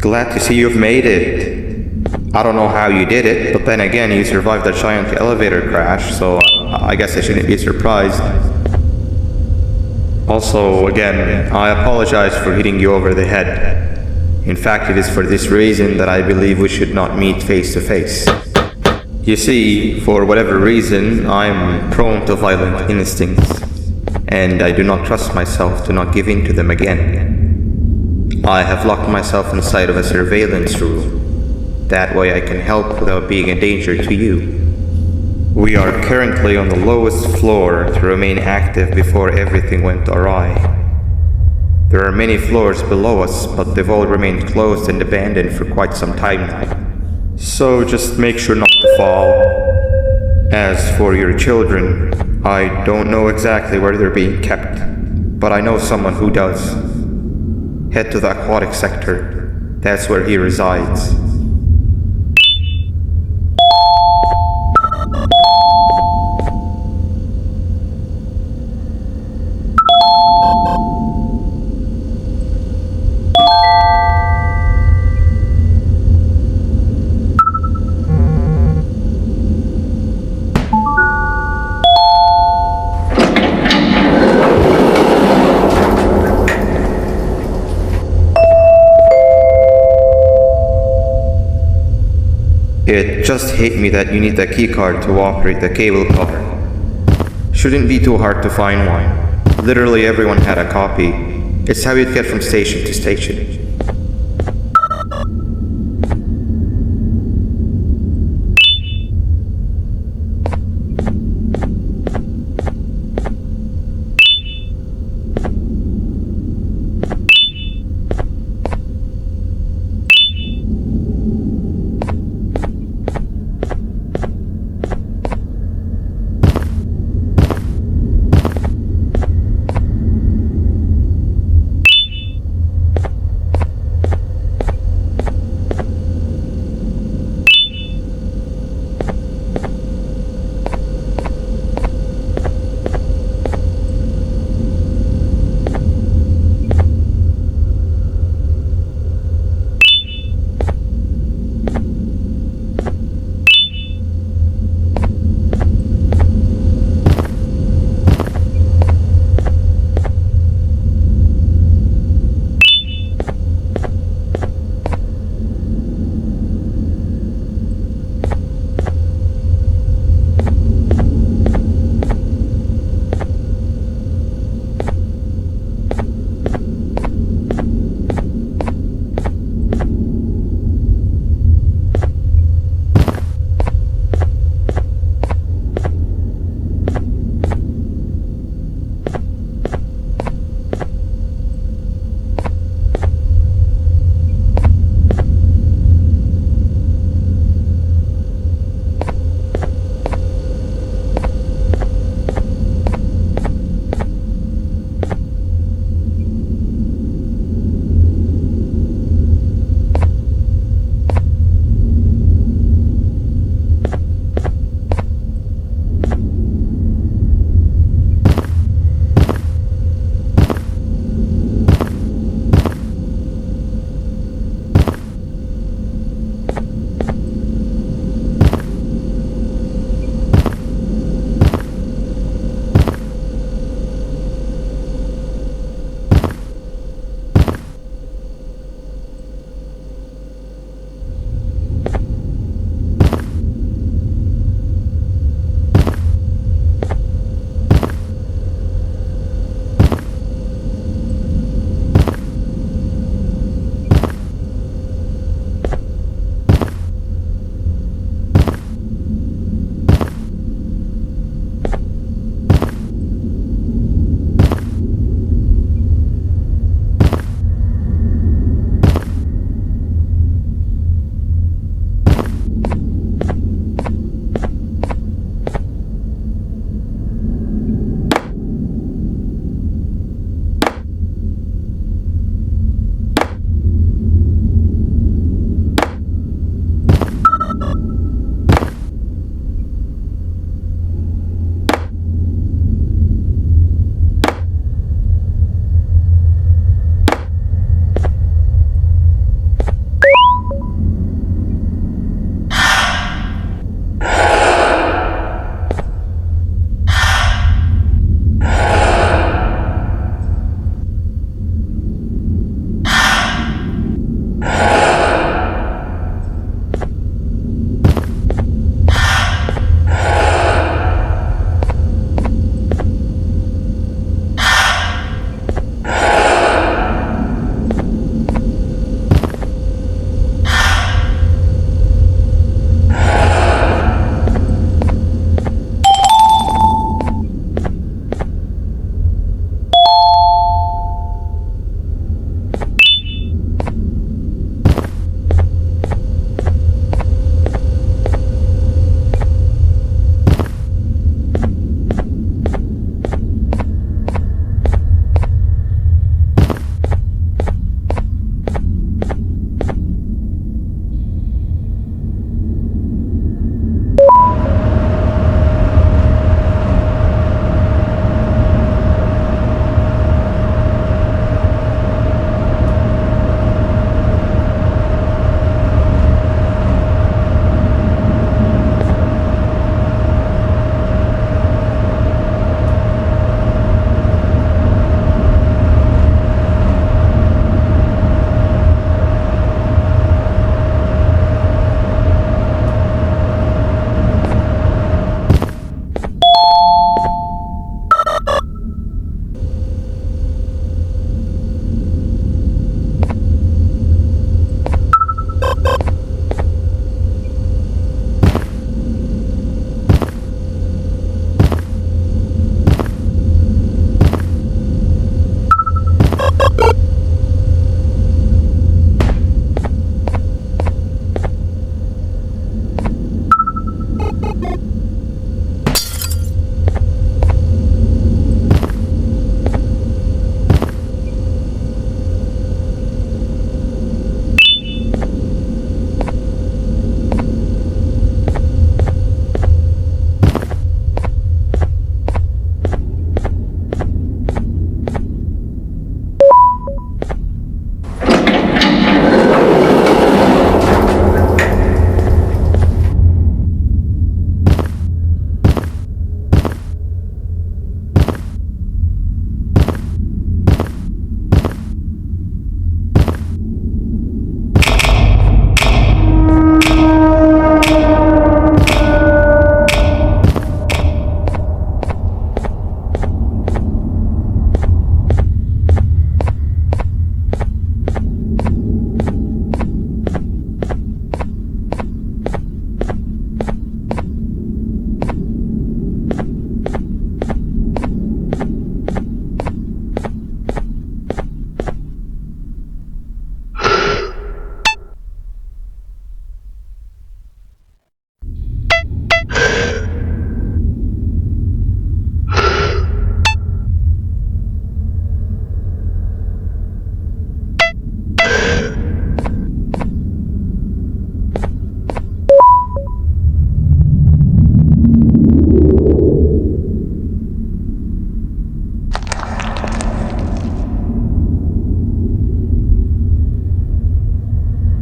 Glad to see you've made it. I don't know how you did it, but then again, you survived a giant elevator crash, so I guess I shouldn't be surprised. Also, again, I apologize for hitting you over the head. In fact, it is for this reason that I believe we should not meet face to face. You see, for whatever reason, I'm prone to violent instincts, and I do not trust myself to not give in to them again. I have locked myself inside of a surveillance room. That way I can help without being a danger to you. We are currently on the lowest floor to remain active before everything went awry. There are many floors below us, but they've all remained closed and abandoned for quite some time now. So just make sure not to fall. As for your children, I don't know exactly where they're being kept, but I know someone who does. Head to the aquatic sector. That's where he resides. It just hit me that you need a keycard to operate the cable car. Shouldn't be too hard to find one. Literally everyone had a copy. It's how you'd get from station to station.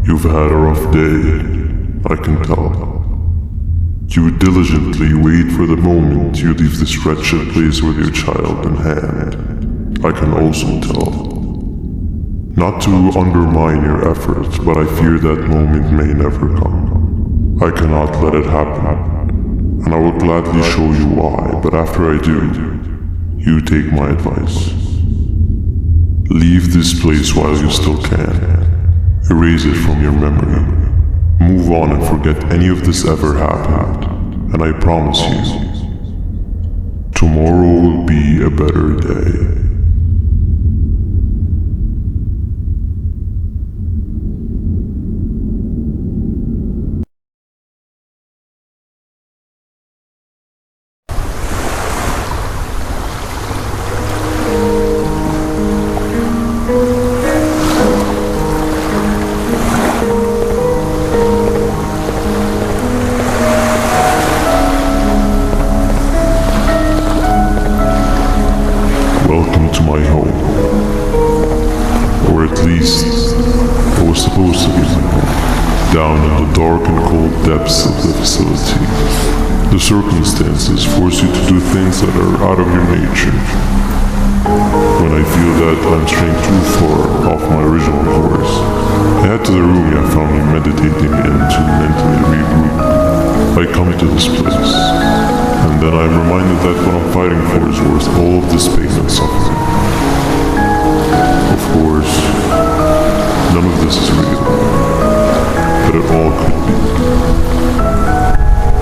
You've had a rough day, I can tell. You diligently wait for the moment you leave this wretched place with your child in hand. I can also tell. Not to undermine your efforts, but I fear that moment may never come. I cannot let it happen, and I will gladly show you why, but after I do, you take my advice. Leave this place while you still can. Erase it from your memory. Move on and forget any of this ever happened, and I promise you, tomorrow will be a better day. Welcome to my home. Or at least, what was supposed to be my home. Down in the dark and cold depths of the facility. The circumstances force you to do things that are out of your nature. When I feel that I'm straying too far off my original course, I head to the room you found me meditating in to mentally regroup. I come to this place, and then I'm reminded that what I'm fighting for is worth all of this pain and suffering. Of course, none of this is real, but it all could be.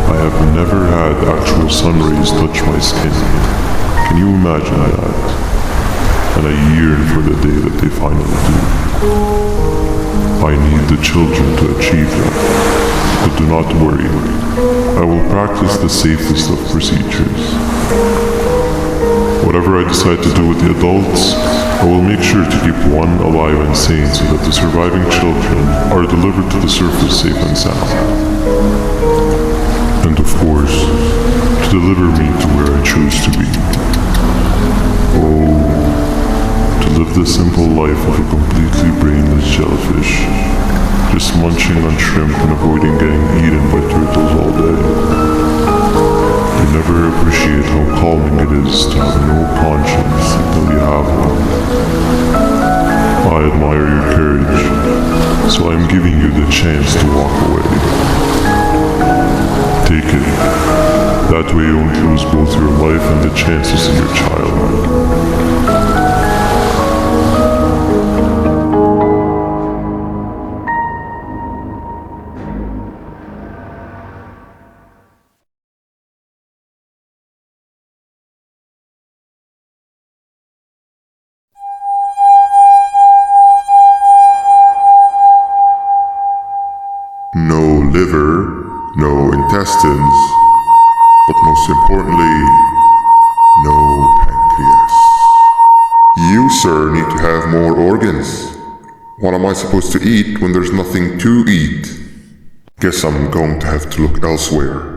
I have never had actual sun rays touch my skin. Can you imagine that? And I yearn for the day that they finally do. I need the children to achieve that. But do not worry, I will practice the safest of procedures. Whatever I decide to do with the adults, I will make sure to keep one alive and sane so that the surviving children are delivered to the surface safe and sound. And of course, to deliver me to where I choose to be. Oh, to live the simple life of a completely brainless jellyfish, just munching on shrimp and avoiding getting eaten by turtles all day. You never appreciate how calming it is to have no conscience until you have one. I admire your courage, so I'm giving you the chance to walk away. Take it. That way you won't lose both your life and the chances of your child. No liver, no intestines, but most importantly, no pancreas. You, sir, need to have more organs. What am I supposed to eat when there's nothing to eat? Guess I'm going to have to look elsewhere.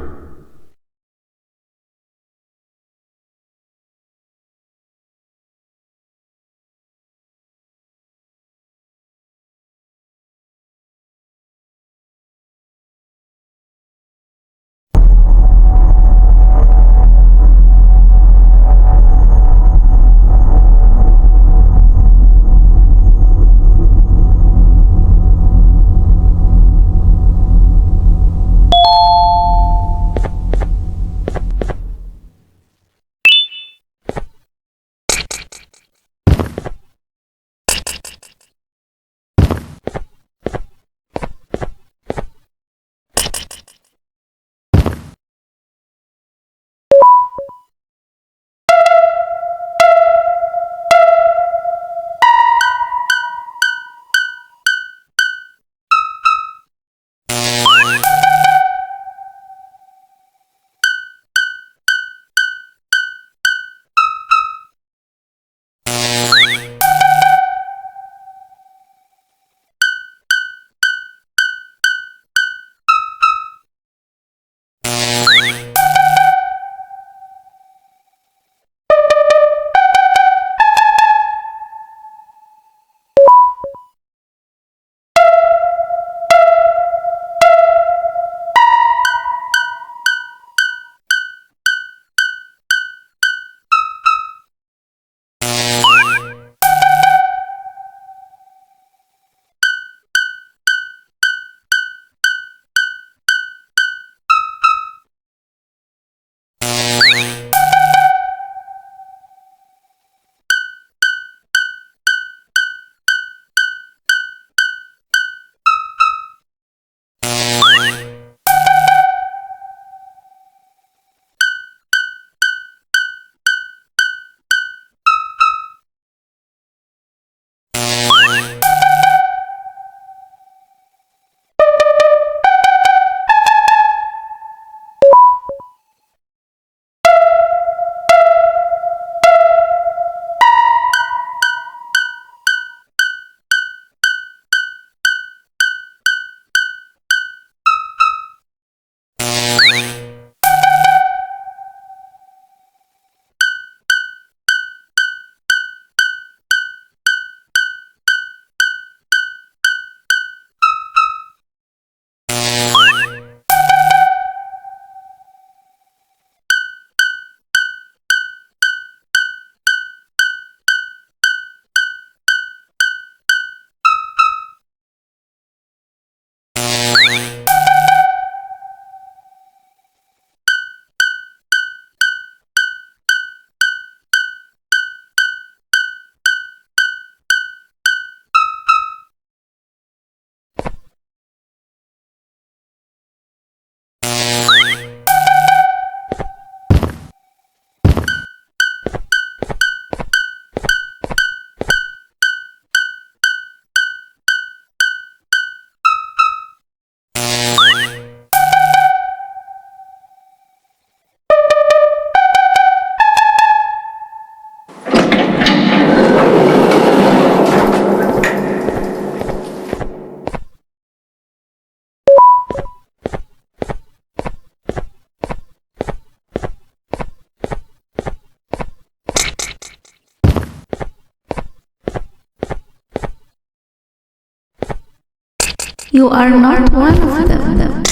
You are not one of them.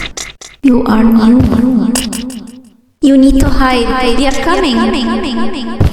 You are new. You need to hide. They are coming.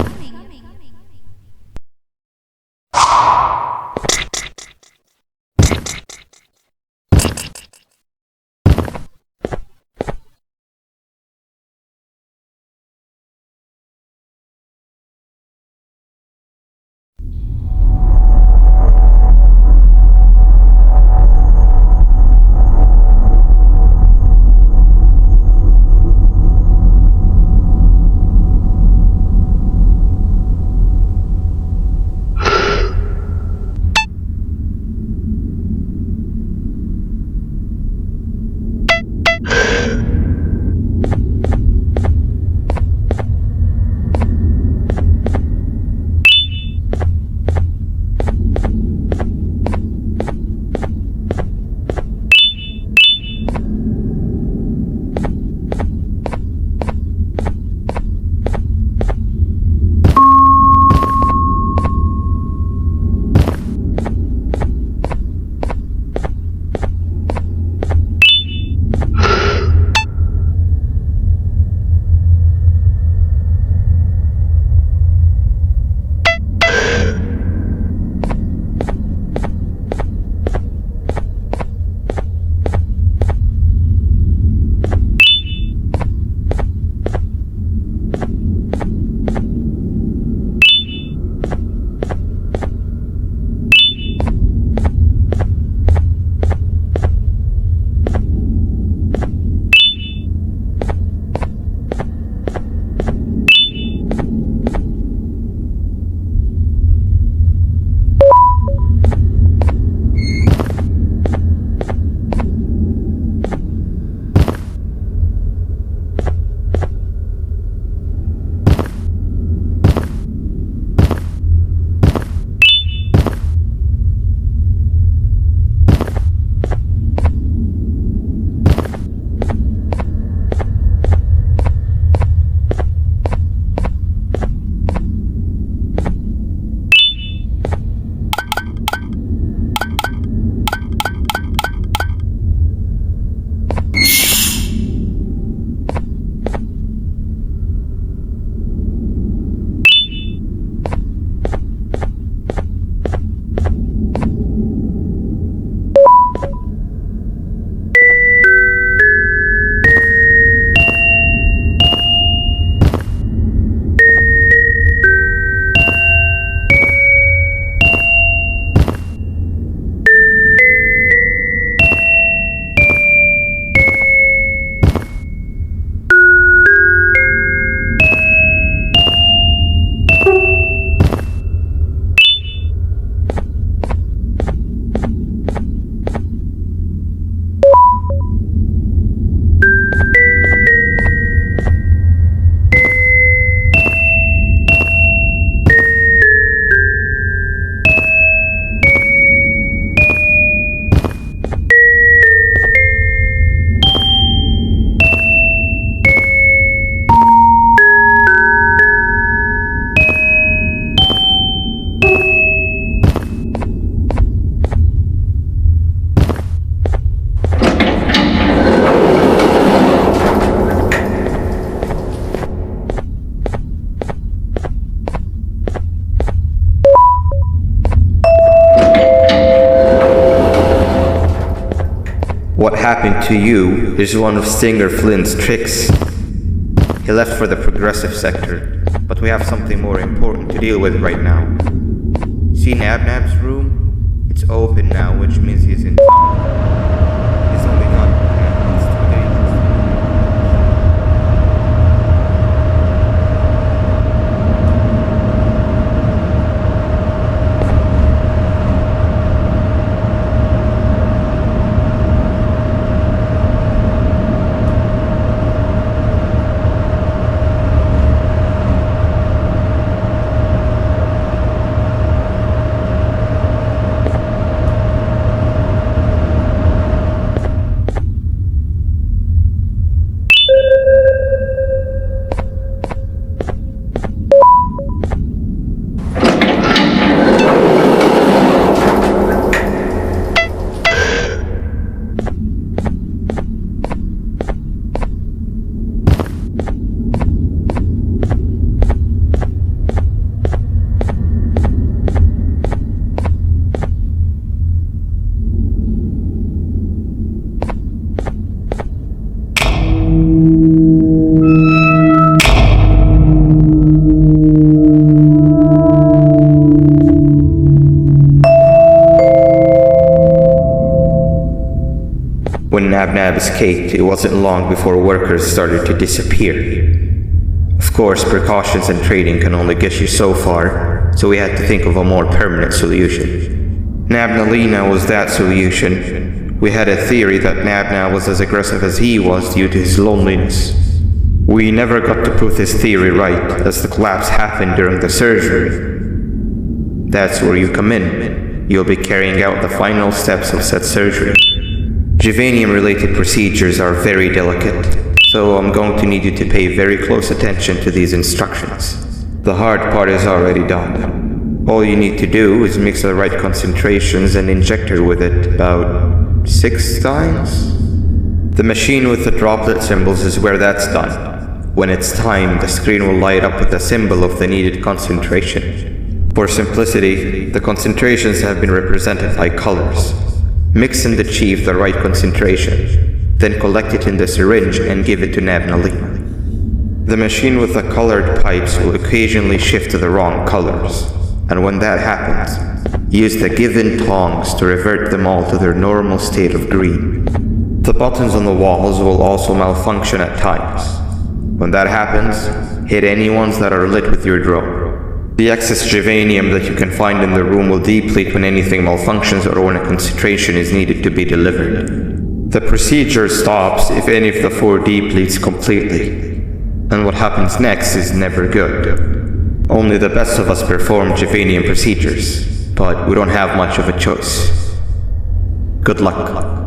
What happened to you is one of Stinger Flynn's tricks. He left for the progressive sector, but we have something more important to deal with right now. See Nabnab's room? It's open now, which means he's in town. He's only got 2 days. When Nabnab escaped, it wasn't long before workers started to disappear. Of course, precautions and trading can only get you so far, so we had to think of a more permanent solution. Nabnalina was that solution. We had a theory that Nabnab was as aggressive as he was due to his loneliness. We never got to prove this theory right, as the collapse happened during the surgery. That's where you come in. You'll be carrying out the final steps of said surgery. Juvanium-related procedures are very delicate, so I'm going to need you to pay very close attention to these instructions. The hard part is already done. All you need to do is mix the right concentrations and inject her with it about 6 times. The machine with the droplet symbols is where that's done. When it's time, the screen will light up with the symbol of the needed concentration. For simplicity, the concentrations have been represented by colors. Mix and achieve the right concentration, then collect it in the syringe and give it to Nabnalina. The machine with the colored pipes will occasionally shift to the wrong colors, and when that happens, use the given tongs to revert them all to their normal state of green. The buttons on the walls will also malfunction at times. When that happens, hit any ones that are lit with your drone. The excess juvanium that you can find in the room will deplete when anything malfunctions or when a concentration is needed to be delivered. The procedure stops if any of the 4 depletes completely, and what happens next is never good. Only the best of us perform juvanium procedures, but we don't have much of a choice. Good luck.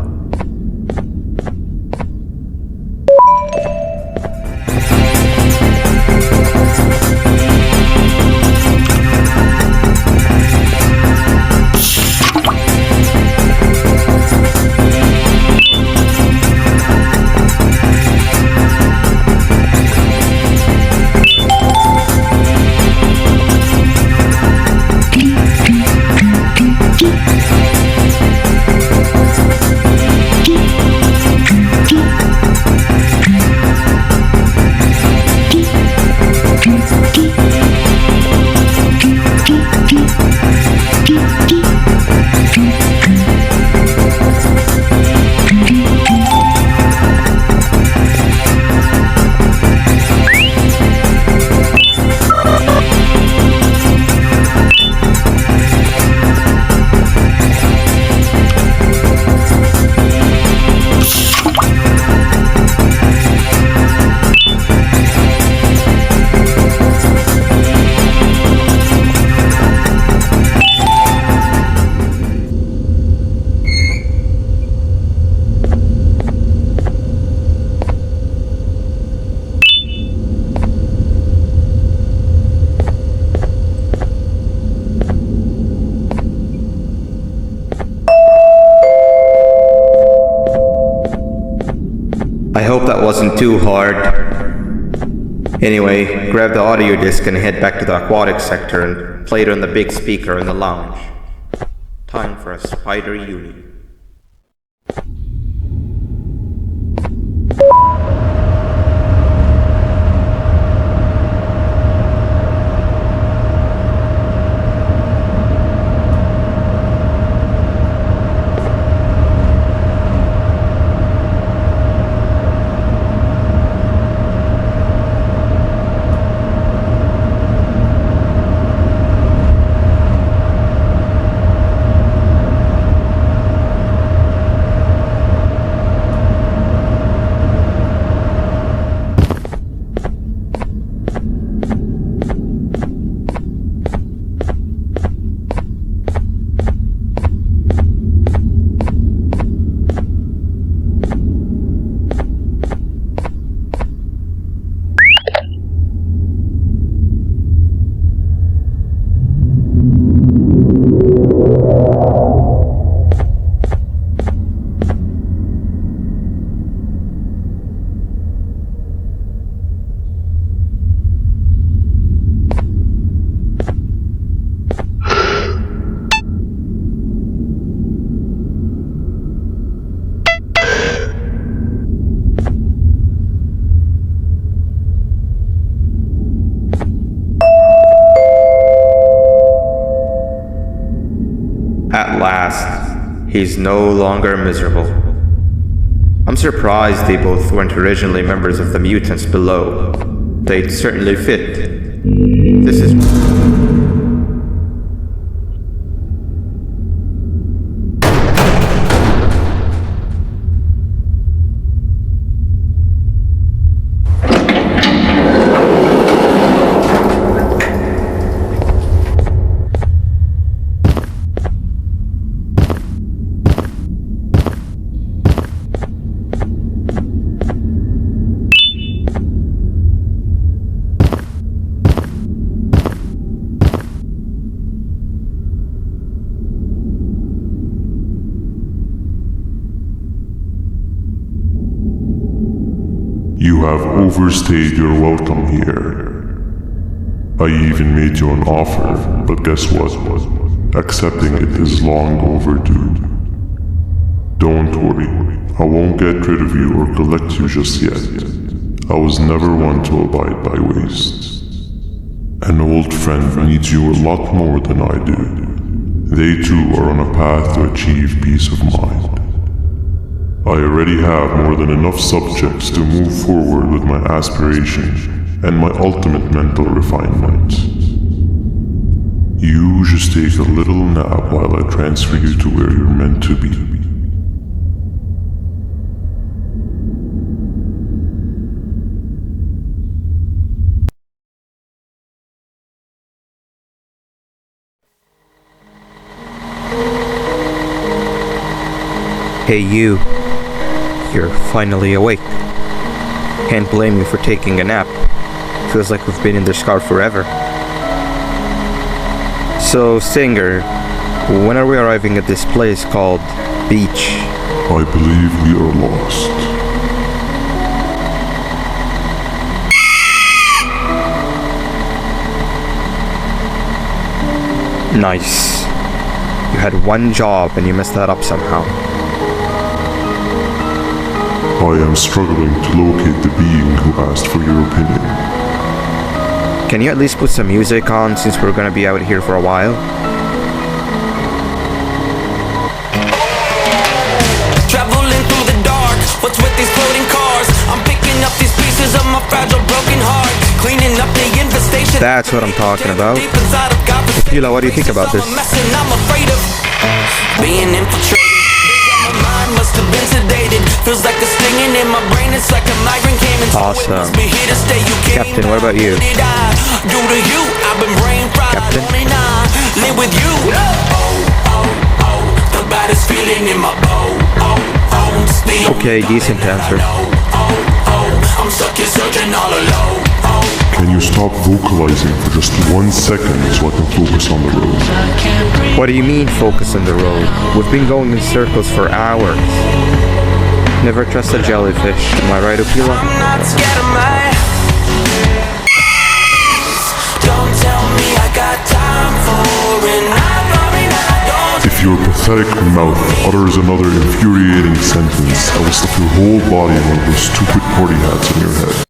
I hope that wasn't too hard. Anyway, grab the audio disc and head back to the aquatic sector and play it on the big speaker in the lounge. Time for a spider uni. He's no longer miserable. I'm surprised they both weren't originally members of the mutants below. They'd certainly fit. This is... You have overstayed your welcome here. I even made you an offer, but guess what? Accepting it is long overdue. Don't worry, I won't get rid of you or collect you just yet. I was never one to abide by waste. An old friend needs you a lot more than I do. They too are on a path to achieve peace of mind. I already have more than enough subjects to move forward with my aspiration and my ultimate mental refinement. You just take a little nap while I transfer you to where you're meant to be. Hey you. You're finally awake. Can't blame you for taking a nap. Feels like we've been in this car forever. So, Singer, when are we arriving at this place called Beach? I believe we are lost. Nice. You had one job and you messed that up somehow. I am struggling to locate the being who asked for your opinion. Can you at least put some music on since we're gonna be out here for a while? Traveling through the dark, what's with these floating cars? I'm picking up these pieces of my fragile broken heart, cleaning up the infestation. That's what I'm talking about. Tequila, what do you think about this? I'm afraid of being infiltrated. My mind must have been sedated. Feels like a stinging in my brain. It's like a migraine came and Awesome. be here to stay. You came. Captain, what about you? What did I do to you? I've been brain fried. Captain? Wanting I live with you. The baddest feeling in my bones. Okay, decent answer. I'm stuck here searching all alone. Can you stop vocalizing for just 1 second so I can focus on the road? What do you mean focus on the road? We've been going in circles for hours. Never trust a jellyfish, am I right, Tequila? I'm not scared of my. Don't tell me I got time for it. If your pathetic mouth utters another infuriating sentence, I will slip your whole body in one of those stupid party hats on your head.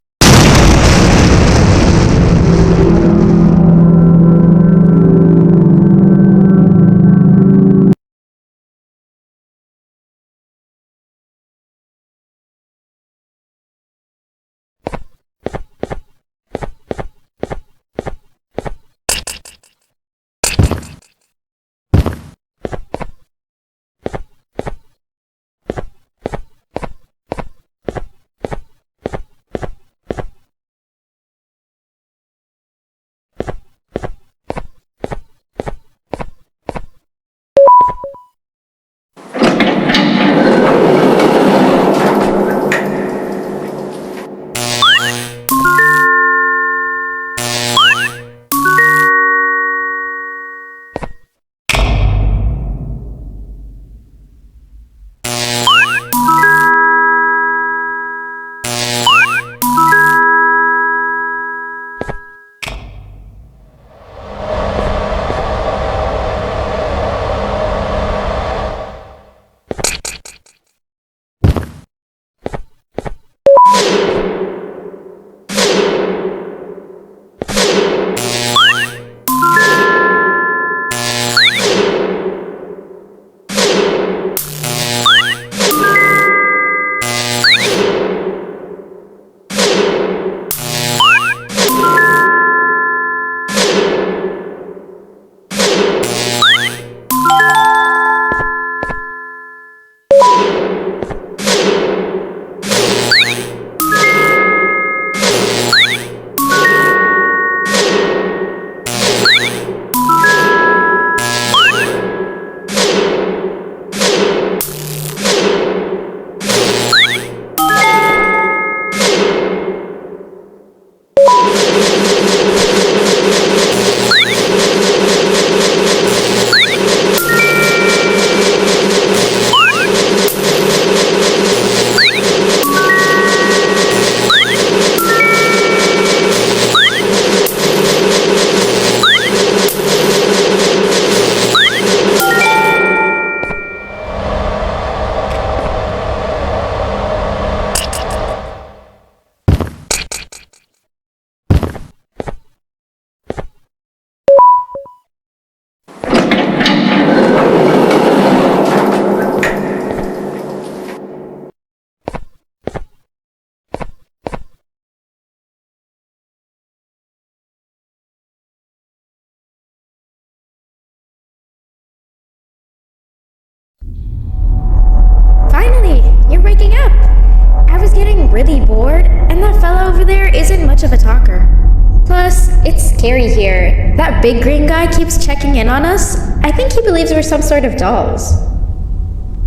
much of a talker. Plus, it's scary here. That big green guy keeps checking in on us. I think he believes we're some sort of dolls.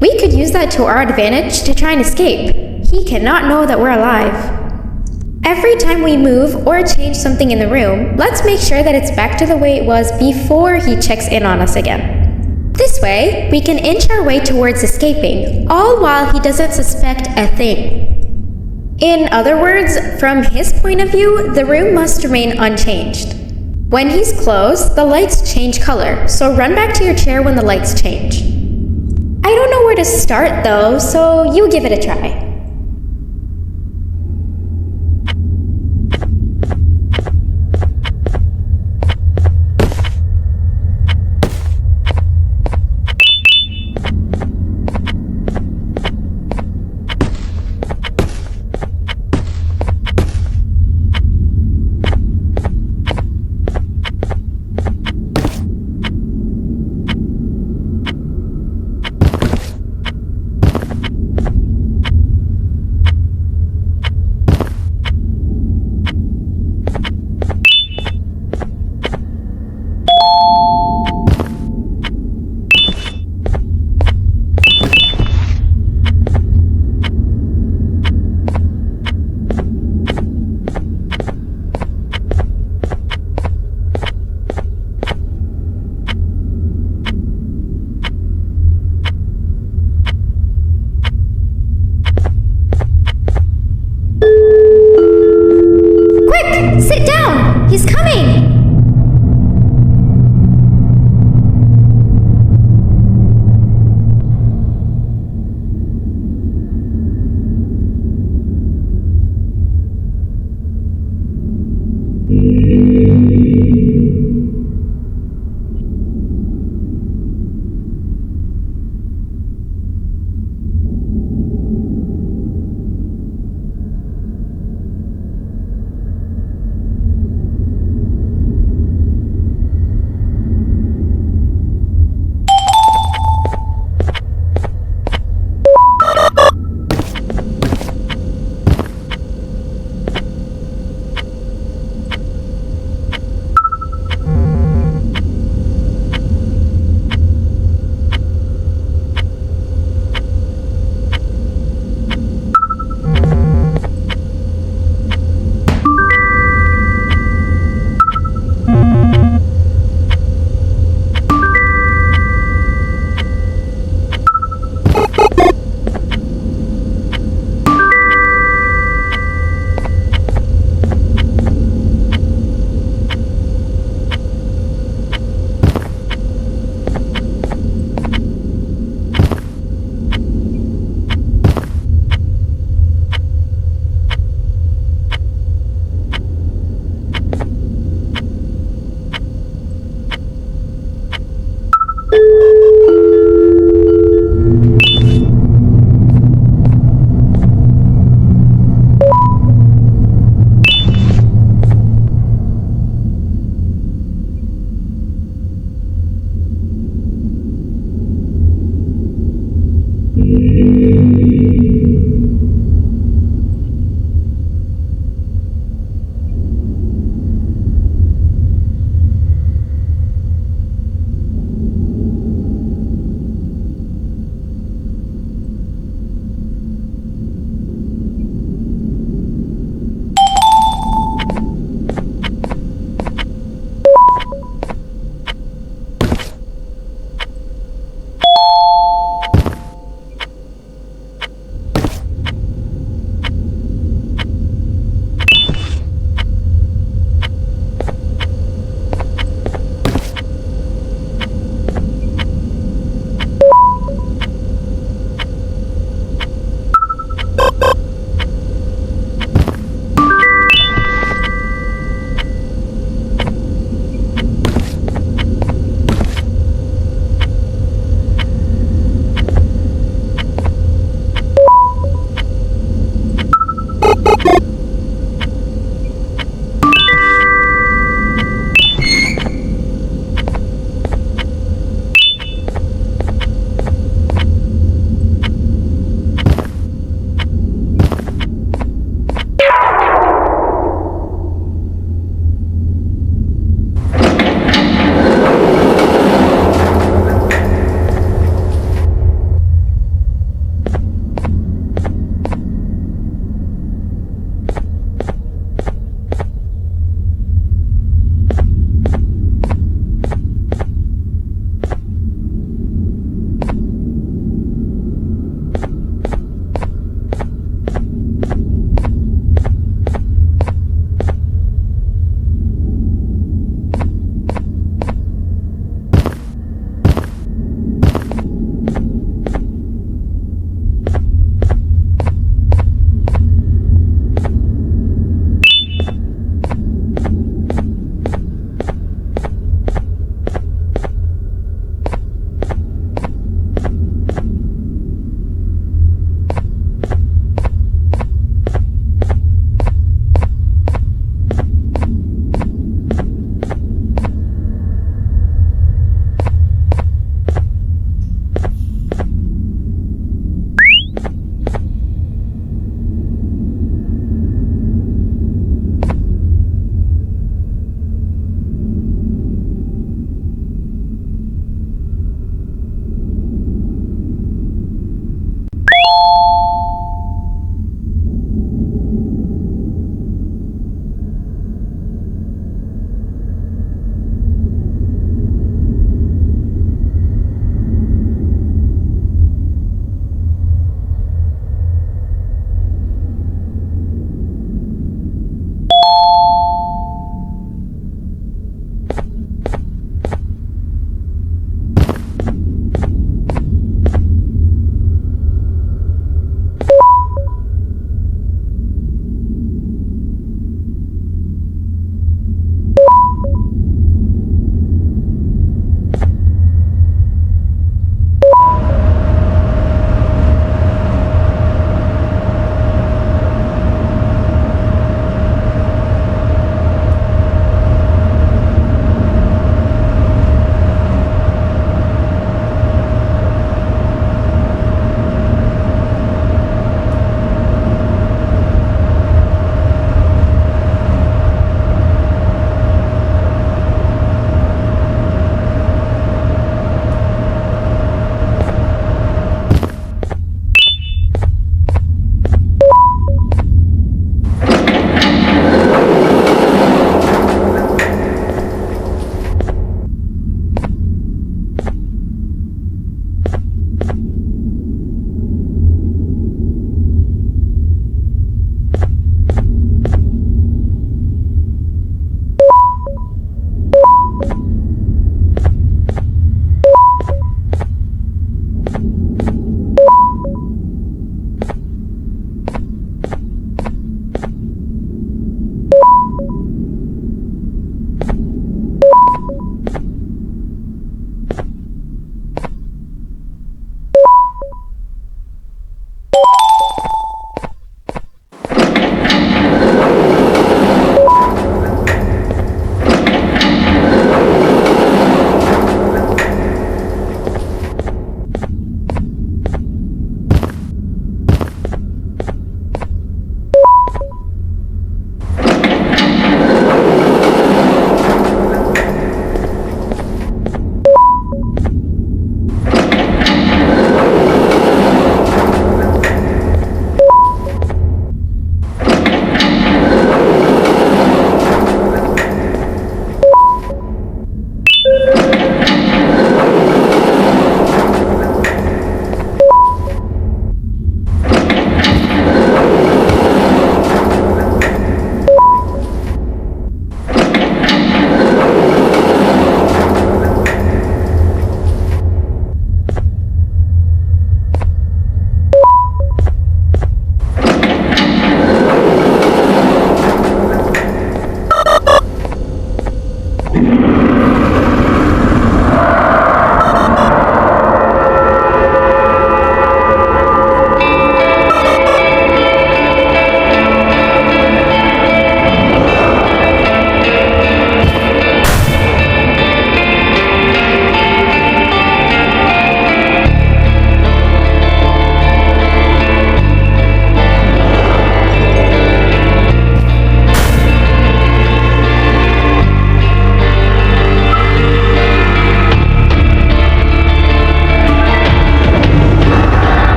We could use that to our advantage to try and escape. He cannot know that we're alive. Every time we move or change something in the room, let's make sure that it's back to the way it was before he checks in on us again. This way, we can inch our way towards escaping, all while he doesn't suspect a thing. In other words, from his point of view, the room must remain unchanged. When he's close, the lights change color, so run back to your chair when the lights change. I don't know where to start though, so you give it a try. Sit down! He's coming!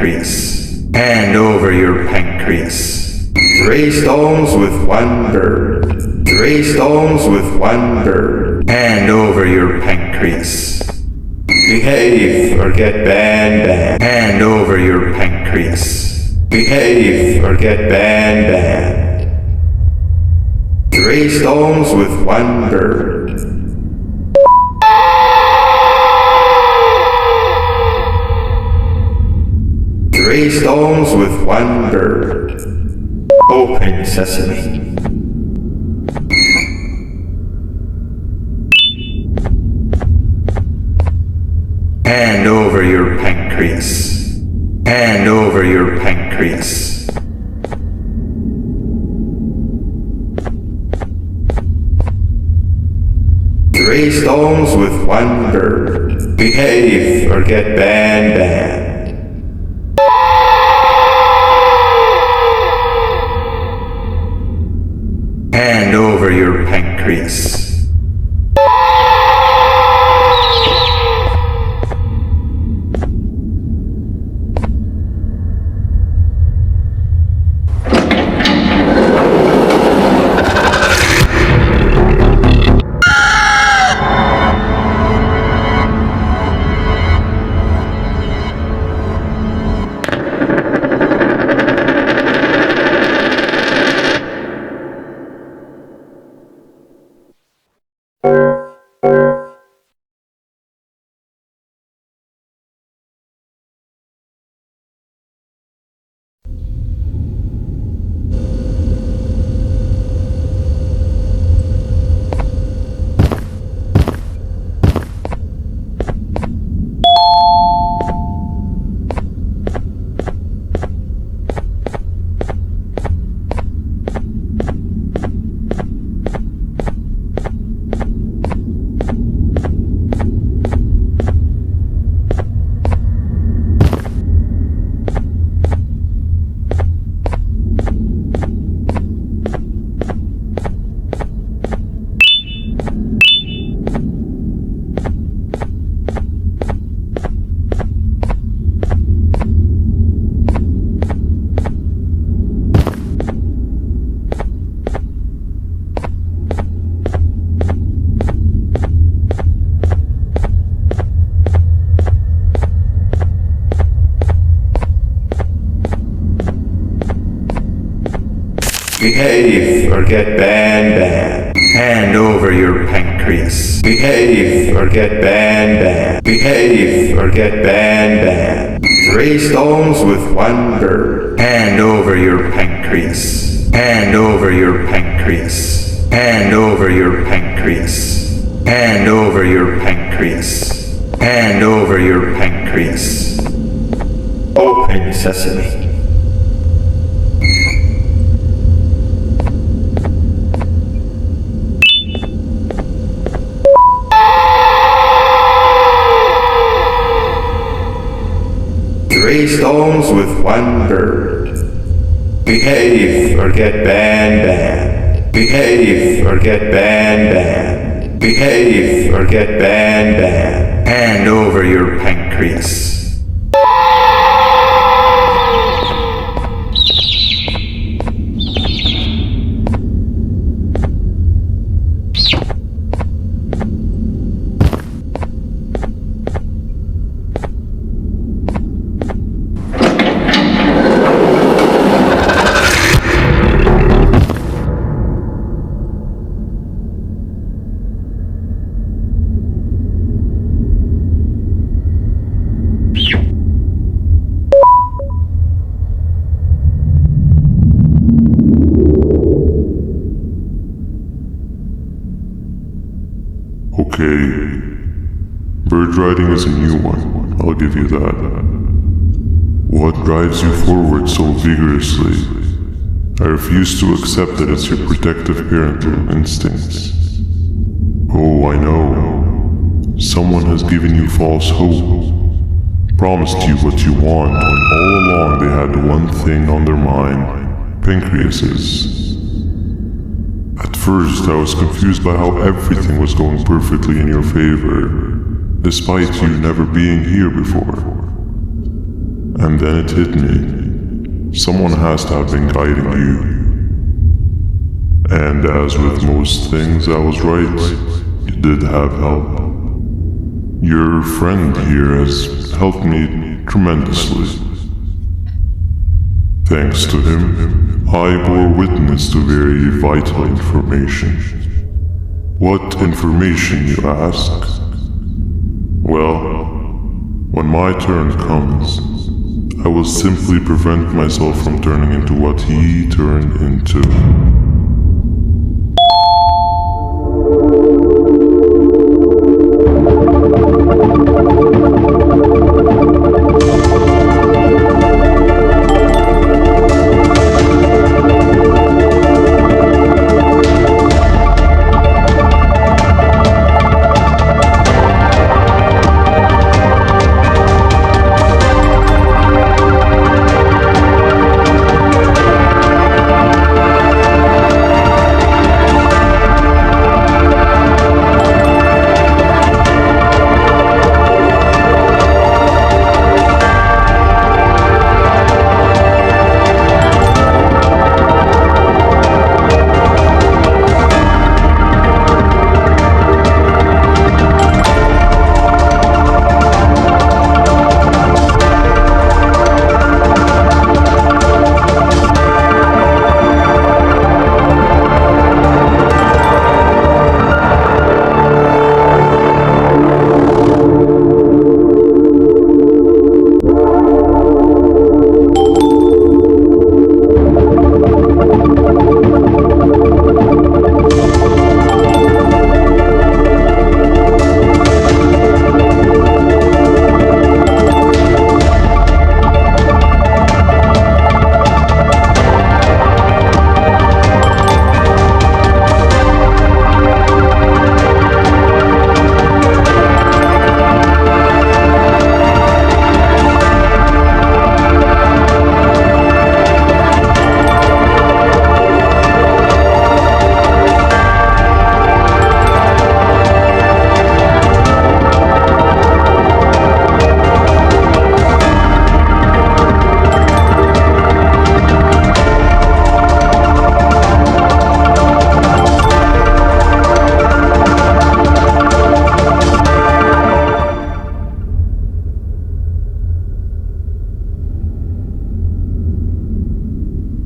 pancreas. Hand over your pancreas. 3 stones with 1 bird. 3 stones with 1 bird. Hand over your pancreas. Behave or get banned. Hand over your pancreas. Behave or get banned. 3 stones with 1 bird. 3 stones with 1 bird. Open sesame. Hand over your pancreas. Hand over your pancreas. Three stones with 1 bird. Behave or get banned. Hand over your pancreas. Behave or get banned. Hand over your pancreas. Behave or get banned. Behave or get banned. 3 stones with 1 bird. Hand over your pancreas. Hand over your pancreas. Hand over your pancreas. Hand over your pancreas. Hand over your pancreas. Open sesame. Three stones with 1 bird. Behave or get banned. Behave or get banned. Behave or get banned. Hand over your pancreas. Okay, bird riding is a new one, I'll give you that. What drives you forward so vigorously? I refuse to accept that it's your protective parental instincts. Oh, I know. Someone has given you false hope, promised you what you want when all along they had one thing on their mind, pancreases. At first, I was confused by how everything was going perfectly in your favor, despite you never being here before. And then it hit me. Someone has to have been guiding you. And as with most things, I was right. You did have help. Your friend here has helped me tremendously. Thanks to him, I bore witness to very vital information. What information, you ask? Well, when my turn comes, I will simply prevent myself from turning into what he turned into.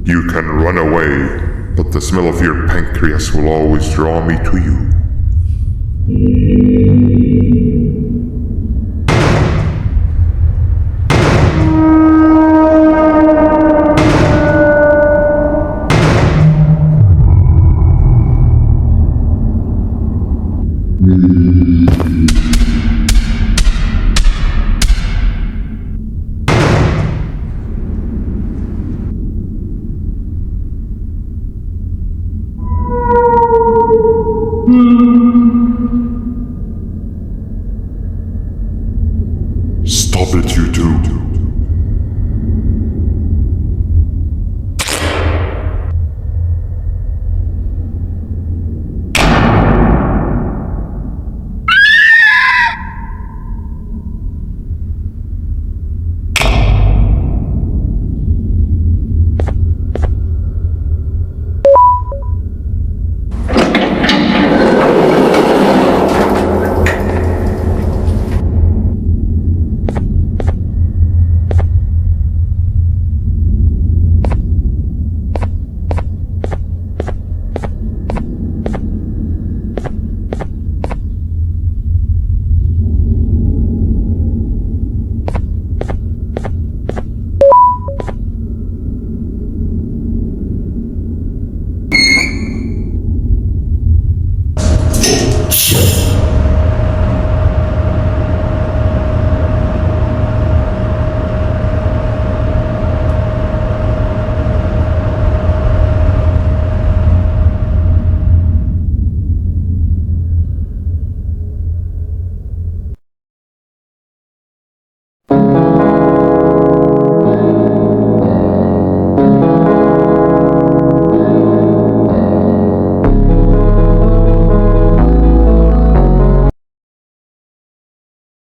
You can run away, but the smell of your pancreas will always draw me to you.